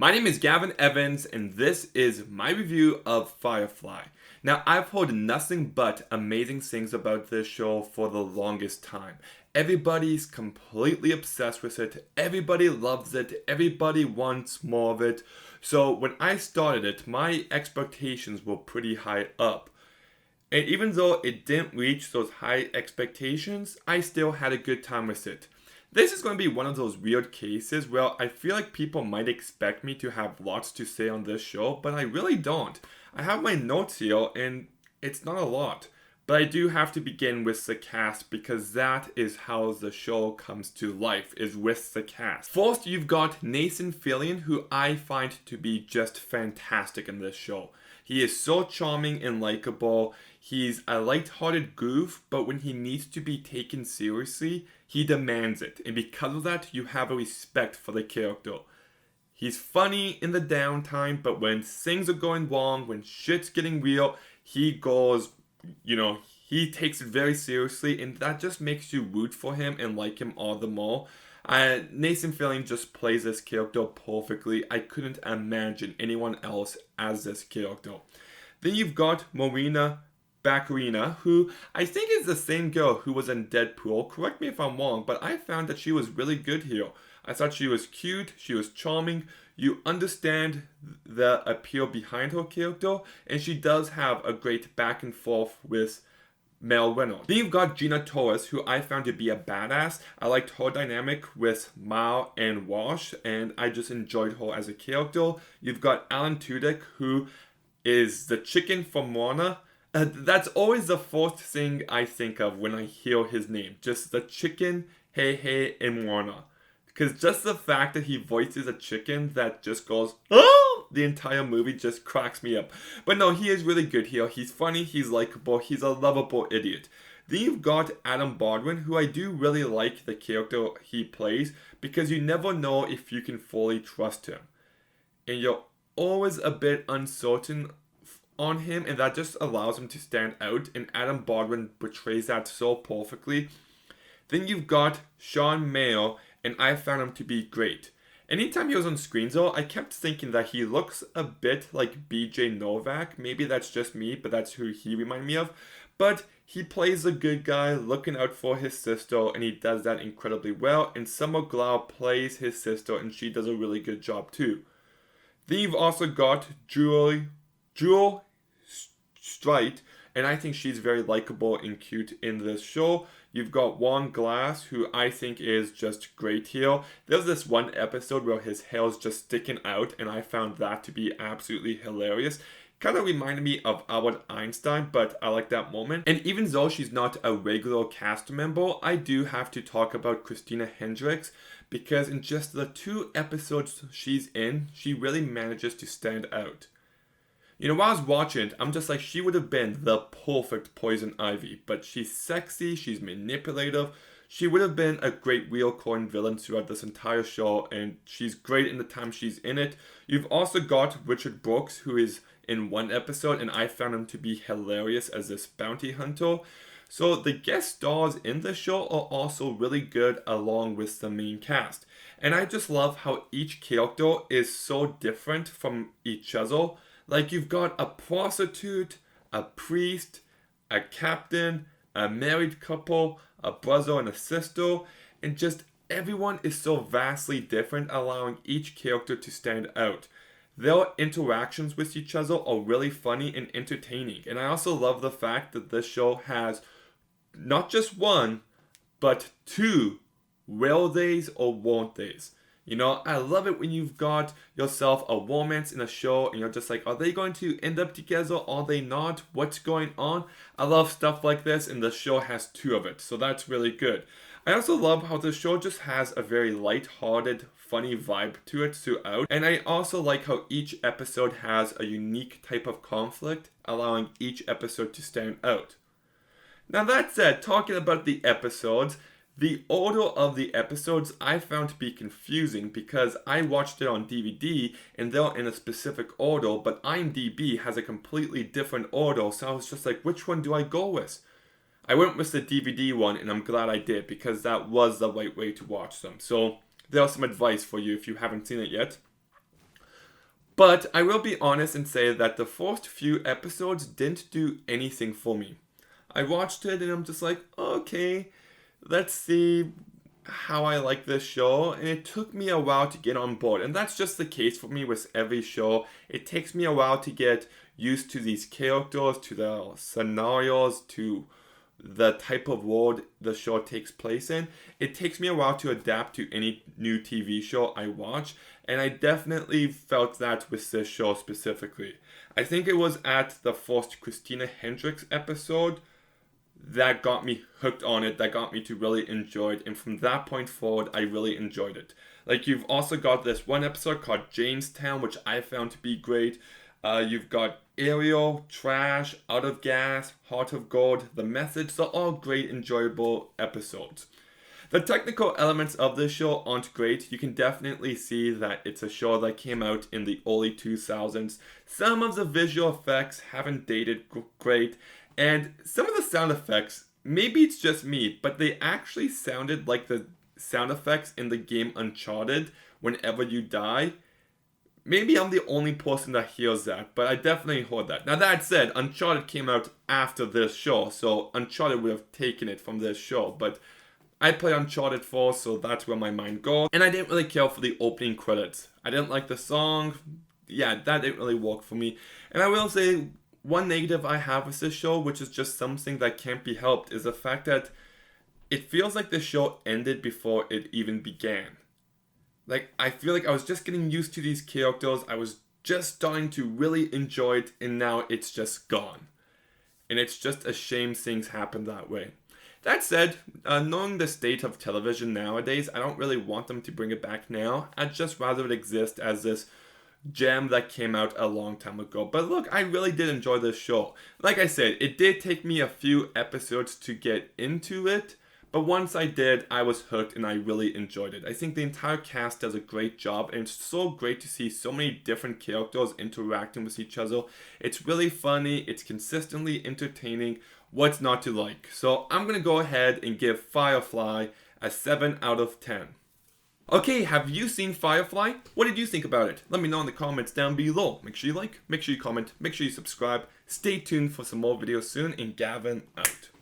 My name is Gavin Evans, and this is my review of Firefly. Now, I've heard nothing but amazing things about this show for the longest time. Everybody's completely obsessed with it, everybody loves it, everybody wants more of it. So, when I started it, my expectations were pretty high up. And even though it didn't reach those high expectations, I still had a good time with it. This is going to be one of those weird cases where I feel like people might expect me to have lots to say on this show, but I really don't. I have my notes here, and it's not a lot. But I do have to begin with the cast because that is how the show comes to life, is with the cast. First, you've got Nathan Fillion, who I find to be just fantastic in this show. He is so charming and likable. He's a light-hearted goof, but when he needs to be taken seriously, he demands it. And because of that, you have a respect for the character. He's funny in the downtime, but when things are going wrong, when shit's getting real, he goes, he takes it very seriously, and that just makes you root for him and like him all the more. Nathan Fillion just plays this character perfectly. I couldn't imagine anyone else as this character. Then you've got Marina Baccarina, who I think is the same girl who was in Deadpool. Correct me if I'm wrong, but I found that she was really good here. I thought she was cute, she was charming, you understand the appeal behind her character, and she does have a great back and forth with Mel Reynolds. Then you've got Gina Torres, who I found to be a badass. I liked her dynamic with Mao and Wash, and I just enjoyed her as a character. You've got Alan Tudyk, who is the chicken from Moana. That's always the first thing I think of when I hear his name. Just the chicken, hey, in Moana. Because just the fact that he voices a chicken that just goes, oh, the entire movie just cracks me up. But no, he is really good here. He's funny, he's likable, he's a lovable idiot. Then you've got Adam Baldwin, who I do really like the character he plays, because you never know if you can fully trust him. And you're always a bit uncertain on him, and that just allows him to stand out, and Adam Baldwin portrays that so perfectly. Then you've got Sean Mayo, and I found him to be great. Anytime he was on screen though, I kept thinking that he looks a bit like BJ Novak. Maybe that's just me, but that's who he reminded me of. But he plays a good guy looking out for his sister, and he does that incredibly well. And Summer Glau plays his sister, and she does a really good job too. Then you've also got Jewel Strite, and I think she's very likable and cute in this show. You've got Juan Glass, who I think is just great here. There's this one episode where his hair is just sticking out, and I found that to be absolutely hilarious. Kind of reminded me of Albert Einstein, but I like that moment. And even though she's not a regular cast member, I do have to talk about Christina Hendricks, because in just the 2 episodes she's in, she really manages to stand out. While I was watching it, I'm just like, she would have been the perfect Poison Ivy. But she's sexy, she's manipulative. She would have been a great recurring villain throughout this entire show, and she's great in the time she's in it. You've also got Richard Brooks, who is in one episode, and I found him to be hilarious as this bounty hunter. So the guest stars in the show are also really good along with the main cast. And I just love how each character is so different from each other. Like, you've got a prostitute, a priest, a captain, a married couple, a brother and a sister, and just everyone is so vastly different, allowing each character to stand out. Their interactions with each other are really funny and entertaining, and I also love the fact that this show has not just one, but 2 will days or won't days. I love it when you've got yourself a romance in a show and you're just like, are they going to end up together? Are they not? What's going on? I love stuff like this, and the show has 2 of it, so that's really good. I also love how the show just has a very light-hearted, funny vibe to it throughout, and I also like how each episode has a unique type of conflict, allowing each episode to stand out. Now that said, talking about the episodes, the order of the episodes I found to be confusing because I watched it on DVD and they're in a specific order, but IMDb has a completely different order, so I was just like, which one do I go with? I went with the DVD one, and I'm glad I did, because that was the right way to watch them. So there's some advice for you if you haven't seen it yet. But I will be honest and say that the first few episodes didn't do anything for me. I watched it and I'm just like, okay, let's see how I like this show. And it took me a while to get on board. And that's just the case for me with every show. It takes me a while to get used to these characters, to the scenarios, to the type of world the show takes place in. It takes me a while to adapt to any new TV show I watch, and I definitely felt that with this show specifically. I think it was at the first Christina Hendricks episode that got me hooked on it, that got me to really enjoy it, and from that point forward, I really enjoyed it. Like, you've also got this one episode called Jamestown, which I found to be great. You've got Ariel, Trash, Out of Gas, Heart of Gold, The Message. They're all great, enjoyable episodes. The technical elements of this show aren't great. You can definitely see that it's a show that came out in the early 2000s. Some of the visual effects haven't dated great, and some of the sound effects, maybe it's just me, but they actually sounded like the sound effects in the game Uncharted whenever you die. Maybe I'm the only person that hears that, but I definitely heard that. Now that said, Uncharted came out after this show, so Uncharted would have taken it from this show, but I played Uncharted 4, so that's where my mind goes. And I didn't really care for the opening credits. I didn't like the song. Yeah, that didn't really work for me. And I will say, one negative I have with this show, which is just something that can't be helped, is the fact that it feels like the show ended before it even began. Like, I feel like I was just getting used to these characters. I was just starting to really enjoy it, and now it's just gone. And it's just a shame things happen that way. That said, knowing the state of television nowadays, I don't really want them to bring it back now. I'd just rather it exist as this gem that came out a long time ago. But look, I really did enjoy this show. Like I said, it did take me a few episodes to get into it. But once I did, I was hooked and I really enjoyed it. I think the entire cast does a great job, and it's so great to see so many different characters interacting with each other. It's really funny, it's consistently entertaining. What's not to like? So I'm going to go ahead and give Firefly a 7 out of 10. Okay, have you seen Firefly? What did you think about it? Let me know in the comments down below. Make sure you like, make sure you comment, make sure you subscribe. Stay tuned for some more videos soon, and Gavin out.